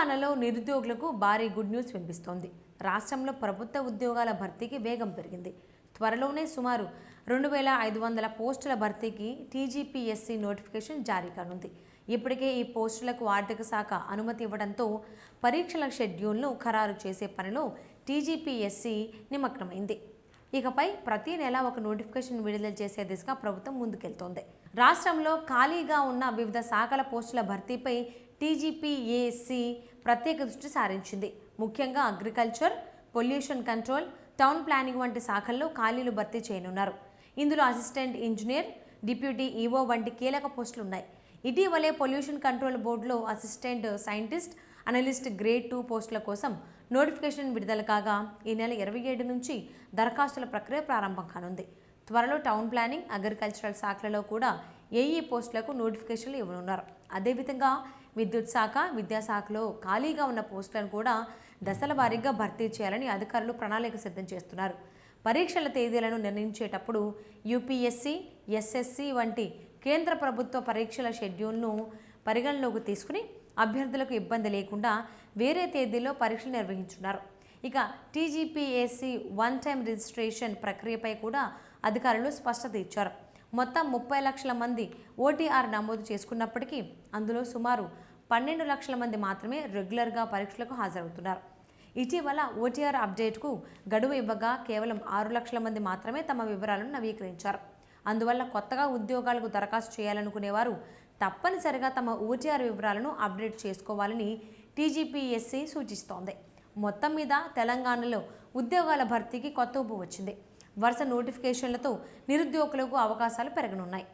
తెలంగాణలో నిరుద్యోగులకు భారీ గుడ్ న్యూస్ వినిపిస్తోంది. రాష్ట్రంలో ప్రభుత్వ ఉద్యోగాల భర్తీకి వేగం పెరిగింది. త్వరలోనే సుమారు 2500 పోస్టుల భర్తీకి టీజీపీఎస్సీ నోటిఫికేషన్ జారీ కానుంది. ఇప్పటికే ఈ పోస్టులకు ఆర్థిక శాఖ అనుమతి ఇవ్వడంతో పరీక్షల షెడ్యూల్ను ఖరారు చేసే పనిలో టీజీపీఎస్సీ నిమగ్నమైంది. ఇకపై ప్రతి నెల ఒక నోటిఫికేషన్ విడుదల చేసే దిశగా ప్రభుత్వం ముందుకెళ్తోంది. రాష్ట్రంలో ఖాళీగా ఉన్న వివిధ శాఖల పోస్టుల భర్తీపై టీజీపీఎస్సీ ప్రత్యేక దృష్టి సారించింది. ముఖ్యంగా agriculture, pollution control, town planning వంటి శాఖల్లో ఖాళీలు భర్తీ చేయనున్నారు. ఇందులో అసిస్టెంట్ ఇంజనీర్, డిప్యూటీ ఈవో వంటి కీలక పోస్టులు ఉన్నాయి. ఇటీవలే పొల్యూషన్ కంట్రోల్ బోర్డులో అసిస్టెంట్ సైంటిస్ట్, అనలిస్ట్ గ్రేడ్ 2 పోస్టుల కోసం నోటిఫికేషన్ విడుదల కాగా ఈ నెల 27 నుంచి దరఖాస్తుల ప్రక్రియ ప్రారంభం కానుంది. త్వరలో టౌన్ ప్లానింగ్, అగ్రికల్చరల్ శాఖలలో కూడా ఏఈ పోస్టులకు నోటిఫికేషన్లు ఇవ్వనున్నారు. అదేవిధంగా విద్యుత్ శాఖ, విద్యాశాఖలో ఖాళీగా ఉన్న పోస్టులను కూడా దశల వారీగా భర్తీ చేయాలని అధికారులు ప్రణాళిక సిద్ధం చేస్తున్నారు. పరీక్షల తేదీలను నిర్ణయించేటప్పుడు యూపీఎస్సీ, ఎస్ఎస్సీ వంటి కేంద్ర ప్రభుత్వ పరీక్షల షెడ్యూల్ను పరిగణలోకి తీసుకుని అభ్యర్థులకు ఇబ్బంది లేకుండా వేరే తేదీలో పరీక్షలు నిర్వహించున్నారు. ఇక టీజీపీఎస్సీ వన్ టైం రిజిస్ట్రేషన్ ప్రక్రియపై కూడా అధికారులు స్పష్టత ఇచ్చారు. మొత్తం 30 లక్షల మంది ఓటీఆర్ నమోదు చేసుకున్నప్పటికీ అందులో సుమారు 12 లక్షల మంది మాత్రమే రెగ్యులర్గా పరీక్షలకు హాజరవుతున్నారు. ఇటీవల ఓటీఆర్ అప్డేట్కు గడువు ఇవ్వగా కేవలం 6 లక్షల మంది మాత్రమే తమ వివరాలను నవీకరించారు. అందువల్ల కొత్తగా ఉద్యోగాలకు దరఖాస్తు చేయాలనుకునేవారు తప్పనిసరిగా తమ ఓటీఆర్ వివరాలను అప్డేట్ చేసుకోవాలని టీజీపీఎస్సీ సూచిస్తోంది. మొత్తం మీద తెలంగాణలో ఉద్యోగాల భర్తీకి కొత్త ఊపు వచ్చింది. వరుస నోటిఫికేషన్లతో నిరుద్యోగులకు అవకాశాలు పెరగనున్నాయి.